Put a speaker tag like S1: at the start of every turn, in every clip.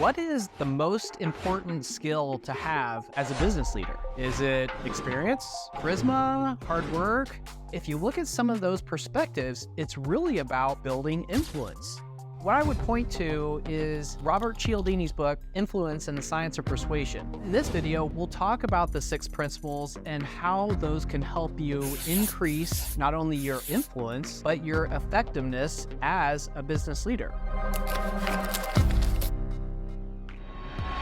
S1: What is the most important skill to have as a business leader? Is it experience, charisma, hard work? If you look at some of those perspectives, it's really about building influence. What I would point to is Robert Cialdini's book, Influence and the Science of Persuasion. In this video, we'll talk about the 6 principles and how those can help you increase not only your influence, but your effectiveness as a business leader.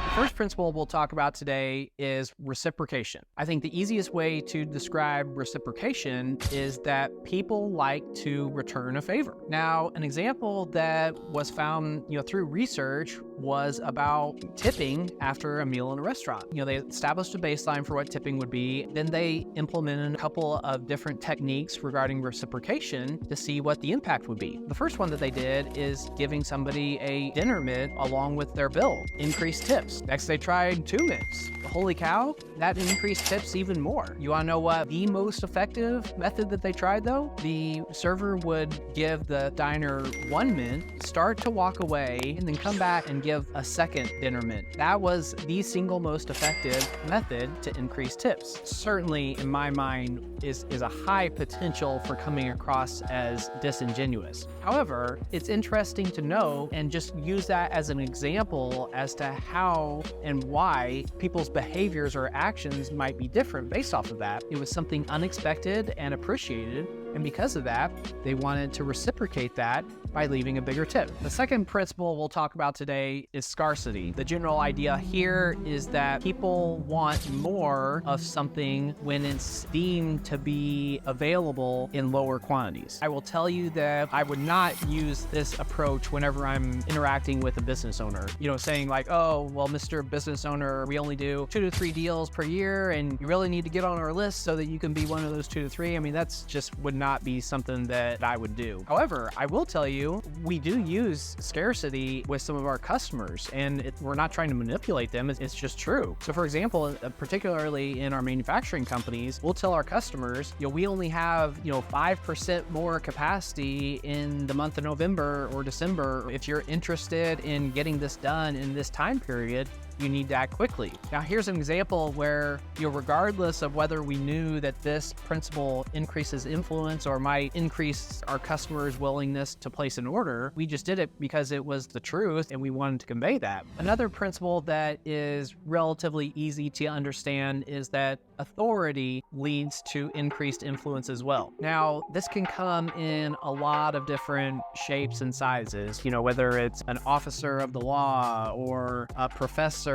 S1: The first principle we'll talk about today is reciprocation. I think the easiest way to describe reciprocation is that people like to return a favor. Now, an example that was found, through research was about tipping after a meal in a restaurant. They established a baseline for what tipping would be. Then they implemented a couple of different techniques regarding reciprocation to see what the impact would be. The first one that they did is giving somebody a dinner mint along with their bill, increased tips. Next, they tried 2 mints. Holy cow, that increased tips even more. You want to know what the most effective method that they tried though? The server would give the diner 1 mint, start to walk away, and then come back and give a second dinner mint. That was the single most effective method to increase tips. Certainly, in my mind, is a high potential for coming across as disingenuous. However, it's interesting to know and just use that as an example as to how and why people's behaviors or actions might be different based off of that. It was something unexpected and appreciated, and because of that, they wanted to reciprocate that by leaving a bigger tip. The second principle we'll talk about today is scarcity. The general idea here is that people want more of something when it's deemed to be available in lower quantities. I will tell you that I would not use this approach whenever I'm interacting with a business owner. Saying like, oh, well, Mr. Business Owner, we only do 2 to 3 deals per year, and you really need to get on our list so that you can be one of those 2 to 3. I mean, that's just would not be something that I would do. However, I will tell you, we do use scarcity with some of our customers, and we're not trying to manipulate them. It's just true. So for example, particularly in our manufacturing companies, we'll tell our customers, we only have, 5% more capacity in the month of November or December. If you're interested in getting this done in this time period, you need to act quickly. Now, here's an example where, regardless of whether we knew that this principle increases influence or might increase our customers' willingness to place an order, we just did it because it was the truth and we wanted to convey that. Another principle that is relatively easy to understand is that authority leads to increased influence as well. Now, this can come in a lot of different shapes and sizes, whether it's an officer of the law or a professor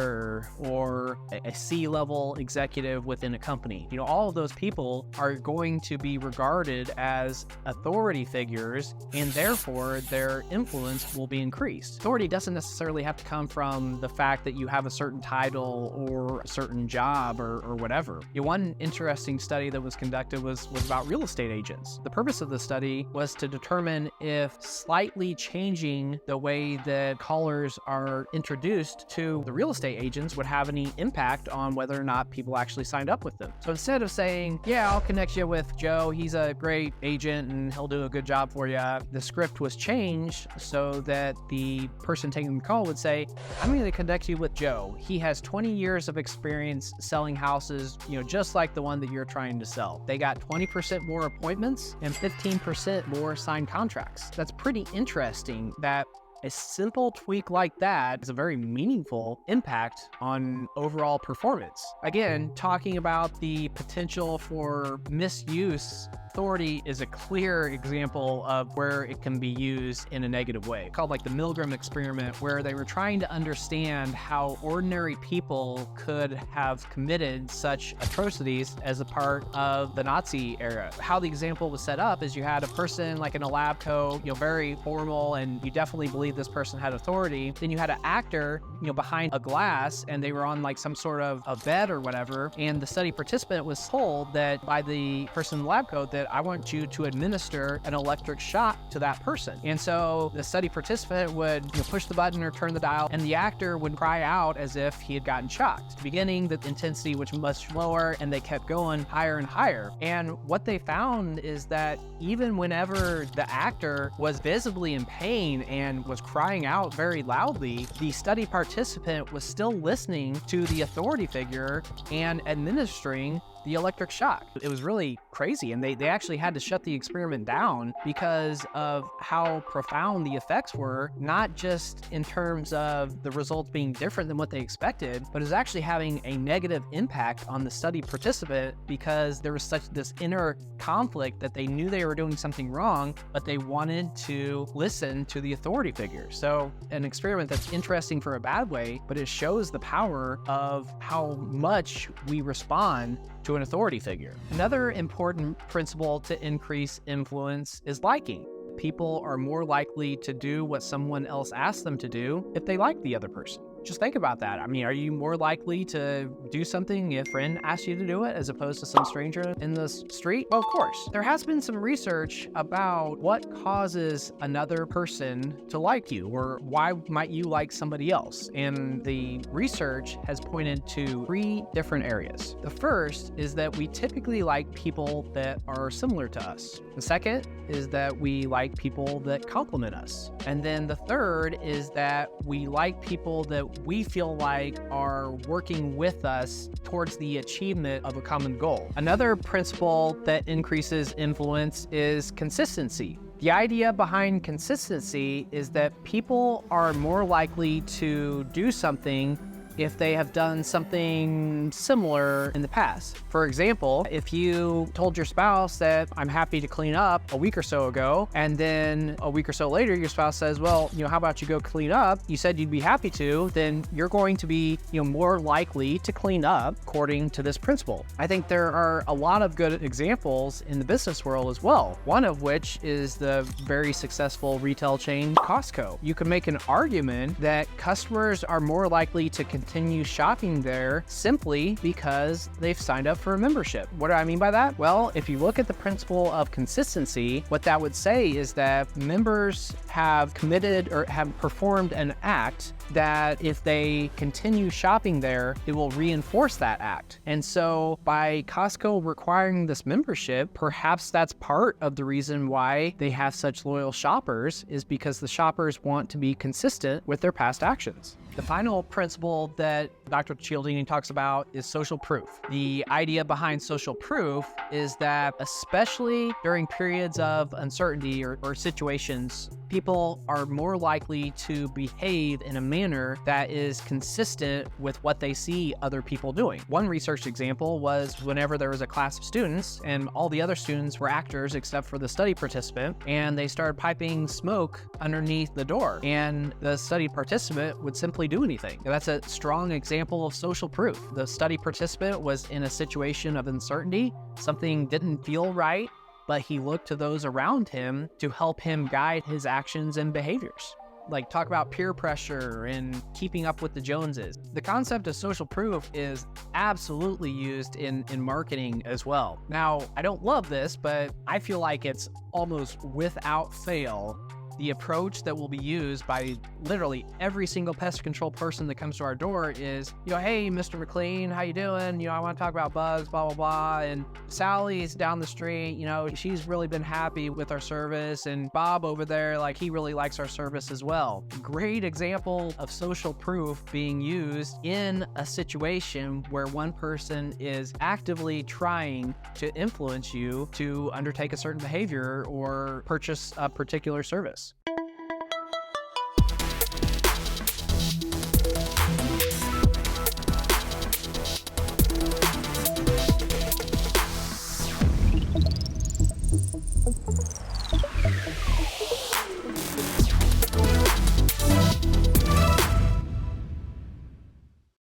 S1: or a C-level executive within a company. All of those people are going to be regarded as authority figures, and therefore their influence will be increased. Authority doesn't necessarily have to come from the fact that you have a certain title or a certain job or whatever. One interesting study that was conducted was about real estate agents. The purpose of the study was to determine if slightly changing the way that callers are introduced to the real estate agents would have any impact on whether or not people actually signed up with them. So instead of saying, yeah, I'll connect you with Joe, he's a great agent and he'll do a good job for you, the script was changed so that the person taking the call would say, I'm going to connect you with Joe. He has 20 years of experience selling houses, just like the one that you're trying to sell. They got 20% more appointments and 15% more signed contracts. That's pretty interesting that a simple tweak like that is a very meaningful impact on overall performance. Again, talking about the potential for misuse, authority is a clear example of where it can be used in a negative way. Called like the Milgram experiment, where they were trying to understand how ordinary people could have committed such atrocities as a part of the Nazi era. How the example was set up is you had a person like in a lab coat, very formal, and you definitely believe this person had authority. Then you had an actor, behind a glass, and they were on like some sort of a bed or whatever, and the study participant was told that by the person in the lab coat that that I want you to administer an electric shock to that person. And so the study participant would push the button or turn the dial, and the actor would cry out as if he had gotten shocked. At the beginning, the intensity was much lower, and they kept going higher and higher. And what they found is that even whenever the actor was visibly in pain and was crying out very loudly, the study participant was still listening to the authority figure and administering the electric shock. It was really crazy, and they actually had to shut the experiment down because of how profound the effects were, not just in terms of the results being different than what they expected, but is actually having a negative impact on the study participant because there was such this inner conflict that they knew they were doing something wrong, but they wanted to listen to the authority figure. So an experiment that's interesting for a bad way, but it shows the power of how much we respond to an authority figure. Another important principle to increase influence is liking. People are more likely to do what someone else asks them to do if they like the other person. Just think about that. I mean, are you more likely to do something if a friend asks you to do it as opposed to some stranger in the street? Well, of course. There has been some research about what causes another person to like you, or why might you like somebody else. And the research has pointed to 3 different areas. The first is that we typically like people that are similar to us. The second is that we like people that compliment us. And then the third is that we like people that we feel like are working with us towards the achievement of a common goal. Another principle that increases influence is consistency. The idea behind consistency is that people are more likely to do something if they have done something similar in the past. For example, if you told your spouse that I'm happy to clean up a week or so ago, and then a week or so later, your spouse says, well, how about you go clean up? You said you'd be happy to, then you're going to be, more likely to clean up according to this principle. I think there are a lot of good examples in the business world as well. One of which is the very successful retail chain Costco. You can make an argument that customers are more likely to continue shopping there simply because they've signed up for a membership. What do I mean by that? Well, if you look at the principle of consistency, what that would say is that members have committed or have performed an act that if they continue shopping there, it will reinforce that act. And so by Costco requiring this membership, perhaps that's part of the reason why they have such loyal shoppers, is because the shoppers want to be consistent with their past actions. The final principle that Dr. Cialdini talks about is social proof. The idea behind social proof is that especially during periods of uncertainty or situations, people are more likely to behave in a manner that is consistent with what they see other people doing. One research example was whenever there was a class of students and all the other students were actors except for the study participant, and they started piping smoke underneath the door, and the study participant would simply do anything. That's a strong example of social proof. The study participant was in a situation of uncertainty. Something didn't feel right, but he looked to those around him to help him guide his actions and behaviors. Like, talk about peer pressure and keeping up with the Joneses. The concept of social proof is absolutely used in marketing as well. Now, I don't love this, but I feel like it's almost without fail the approach that will be used by literally every single pest control person that comes to our door is, hey, Mr. McLean, how you doing? I want to talk about bugs, blah, blah, blah. And Sally's down the street, she's really been happy with our service. And Bob over there, he really likes our service as well. Great example of social proof being used in a situation where one person is actively trying to influence you to undertake a certain behavior or purchase a particular service.